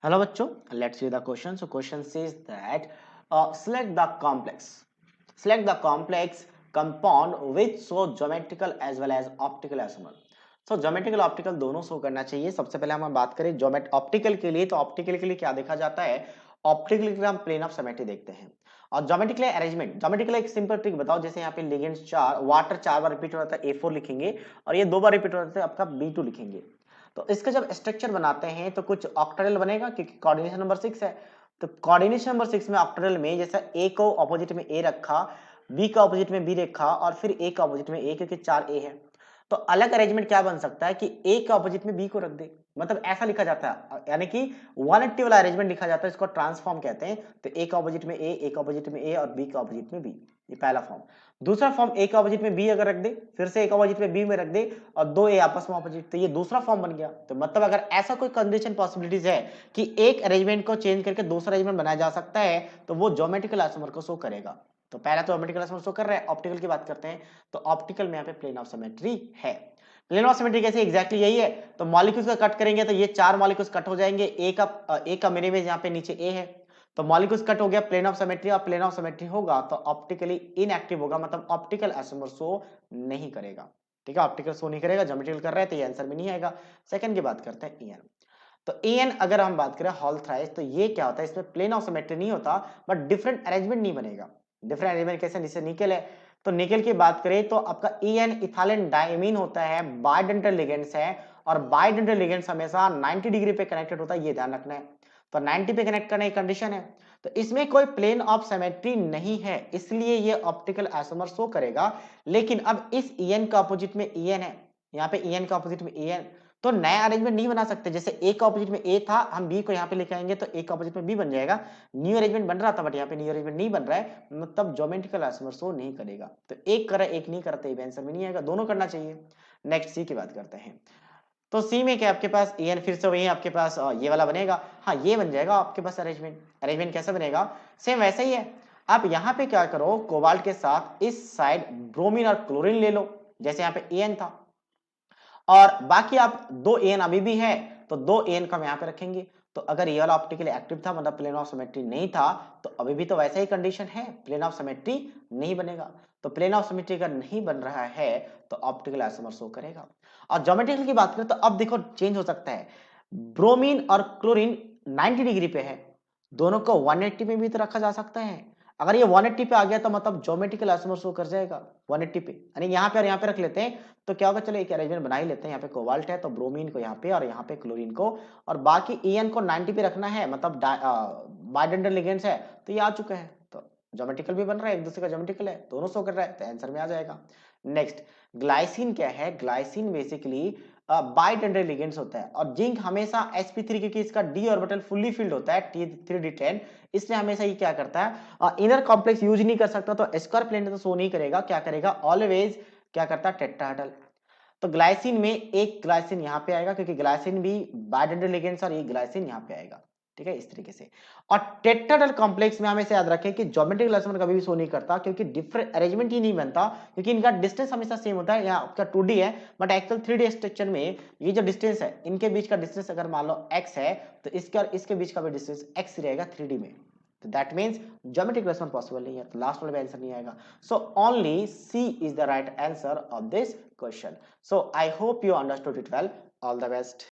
Hello बच्चों, let's see the question. So question says that select the complex compound which show geometrical as well as optical isomer. So geometrical optical दोनों show करना चाहिए. सबसे पहले हम बात करें ऑप्टिकल के लिए, तो ऑप्टिकल के लिए क्या देखा जाता है? ऑप्टिकल के लिए हम प्लेन ऑफ सिमेट्री देखते हैं. और ज्योमेट्रिकल अरेंजमेंट, ज्योमेट्रिकल एक सिंपल ट्रिक बताओ. जैसे यहाँ पे लिगेंड्स 4 वाटर 4 बार रिपीट हो रहा था, A4 लिखेंगे और ये 2 बार रिपीट हो रहा था, आपका B2 लिखेंगे. तो इसका जब स्ट्रक्चर बनाते हैं तो कुछ ऑक्टेनल बनेगा क्योंकि कोऑर्डिनेशन नंबर 6 है. तो कोऑर्डिनेशन नंबर 6 में ऑक्टेनल में जैसा ए को ऑपोजिट में ए रखा, बी का ऑपोजिट में बी रखा और फिर ए का ऑपोजिट में ए, क्योंकि 4 ए है. तो अलग अरेंजमेंट क्या बन सकता है कि ए के ऑपोजिट में बी को रख दे, मतलब ऐसा लिखा जाता है, यानी कि 180 वाला अरेंजमेंट लिखा जाता है, इसको ट्रांसफॉर्म कहते हैं. तो ए का ऑपोजिट में ए का ऑपोजिट में ए और बी का ऑपोजिट में बी, ये पहला फॉर्म. दूसरा फॉर्म ए का ऑपोजिट में बी अगर रख दे, फिर से ए का ऑपोजिट में बी में रख दे और दो ए आपस में ऑपोजिट, तो ये दूसरा फॉर्म बन गया. तो मतलब अगर ऐसा कोई कंडीशन पॉसिबिलिटीज है कि एक अरेंजमेंट को चेंज करके दूसरा अरेंजमेंट बनाया जा सकता है, तो वो ज्योमेट्रिकल आइसोमर को शो करेगा. तो पहला तो ज्योमेट्रिकल आइसोमर शो कर रहा है. ऑप्टिकल की बात करते हैं तो ऑप्टिकल में यहाँ पे प्लेन ऑफ सिमेट्री है. प्लेन ऑफ सिमेट्री कैसे? एग्जैक्टली यही है. तो मॉलिक्यूल्स का कट करेंगे तो ये 4 मॉलिक्यूल्स कट हो जाएंगे. ए का मेरे में यहाँ पे नीचे ए है, तो मॉलिक्यूल्स कट हो गया, प्लेन ऑफ सिमेट्री. और प्लेन ऑफ सिमेट्री होगा तो ऑप्टिकली इनएक्टिव होगा, मतलब ऑप्टिकल आइसोमर शो नहीं करेगा. ठीक है, ऑप्टिकल शो नहीं करेगा, ज्योमेट्रिकल कर रहा है तो ये आंसर में नहीं आएगा. सेकंड की बात करते हैं ईएन. तो एन अगर हम बात करें हॉल थ्राइस, तो ये क्या होता है? इसमें प्लेन ऑफ सिमेट्री नहीं होता, बट डिफरेंट अरेंजमेंट नहीं बनेगा. डिफरेंट अरेंजमेंट कैसे? जैसे निकेल है, तो निकेल की बात करें तो आपका एन इथाइलिन डायमीन होता है, बाइडेंटल लिगेंड्स है, और बाइडेंटल लिगेंड्स हमेशा 90 डिग्री पे कनेक्टेड होता है, ये ध्यान रखना है. तो 90 पे कनेक्ट करने की कंडीशन है. तो इसमें कोई प्लेन ऑफ सिमेट्री नहीं है, इसलिए ये ऑप्टिकल आइसोमर शो करेगा. लेकिन अब इस ईएन का अपोजिट में ईएन है, यहाँ पे ईएन का अपोजिट में ईएन, तो नया अरेंजमेंट नहीं बना सकते. जैसे ए का ऑपोजिट में ए था, हम बी को यहाँ पे लेके आएंगे तो ए का ऑपोजिट में बी बन जाएगा. न्यू अरेंजमेंट बन रहा था बट यहाँ पे न्यू अरेंजमेंट नहीं बन रहा है, मतलब ज्योमेट्रिकल आइसोमर शो नहीं करेगा. तो एक करे एक नहीं करते, ये आंसर में नहीं आएगा, दोनों करना चाहिए. नेक्स्ट सी की बात करते हैं. तो सी में क्या आपके पास एन, फिर से वही आपके पास ये वाला बनेगा. हाँ, ये बन जाएगा आपके पास अरेंजमेंट. अरेंजमेंट कैसा बनेगा? सेम वैसा ही है. आप यहाँ पे क्या करो, कोबाल्ट के साथ इस साइड ब्रोमीन और क्लोरीन ले लो, जैसे यहाँ पे एन था, और बाकी आप दो एन अभी भी है, तो दो एन का हम यहाँ पे रखेंगे. तो अगर ये वाला ऑप्टिकली एक्टिव था, मतलब प्लेन ऑफ सिमेट्री नहीं था, तो अभी भी तो वैसा ही कंडीशन है, प्लेन ऑफ सिमेट्री नहीं बनेगा. तो प्लेन ऑफ सिमेट्री अगर नहीं बन रहा है तो ऑप्टिकल आइसोमर शो करेगा. और ज्योमेट्रिकल की बात करें तो अब देखो चेंज हो सकता है. ब्रोमीन और क्लोरीन 90 डिग्री पे है, दोनों को 180 में भी तो रखा जा सकता है. अगर ये 180 पे आ गया तो मतलब ज्योमेट्रिकल आइसोमर शो कर जाएगा 180 पे, यानी यहाँ पे और यहाँ पे रख लेते हैं. तो क्या होगा, चलो एक अरेंजमेंट बना ही लेते हैं. यहाँ पे कोबाल्ट है तो ब्रोमीन को यहाँ पे और यहाँ पे क्लोरीन को, और बाकी ईएन को 90 पे रखना है, मतलब बाइडेंटल लिगेंड्स है, तो ये आ चुका है. तो ज्योमेट्रिकल भी बन रहा है, एक दूसरे का ज्योमेट्रिकल है, दोनों शो कर रहा है, तो आंसर में आ जाएगा. नेक्स्ट ग्लाइसिन क्या है? ग्लाइसिन बेसिकली बाइडेंटल लिगेंड्स होता है, और जिंक हमेशा sp3, क्योंकि इसका d ऑर्बिटल फुल्ली फिल्ड होता है T3d10, इसलिए हमेशा ये क्या करता है, इनर कॉम्प्लेक्स यूज नहीं कर सकता, तो स्क्वायर प्लेन तो शो नहीं करेगा. क्या करेगा? ऑलवेज क्या करता है? टेट्राहेड्रल. तो ग्लाइसिन में एक ग्लाइसिन यहाँ पे आएगा, क्योंकि ग्लाइसिन भी बाइडेंटल लिगेंड्स, और ये ग्लाइसिन यहाँ पे आएगा. ठीक है, इस तरीके से. और टेट्राहेड्रल कॉम्प्लेक्स में हमेशा याद रखें कि ज्योमेट्रिकल आइसोमर कभी भी शो नहीं करता, क्योंकि डिफरेंट अरेंजमेंट ही नहीं बनता, क्योंकि इनका डिस्टेंस हमेशा सेम होता है. यहाँ आपका 2D है, बट एक्चुअल 3D स्ट्रक्चर में ये जो डिस्टेंस है, इनके बीच का डिस्टेंस अगर मान लो x है, तो इसके और इसके बीच का भी डिस्टेंस x रहेगा 3D में. तो that means geometric isomer possible नहीं है, तो लास्ट वाले में आंसर नहीं आएगा. So only c is the right answer of this question. So I hope you understood it well. All the best.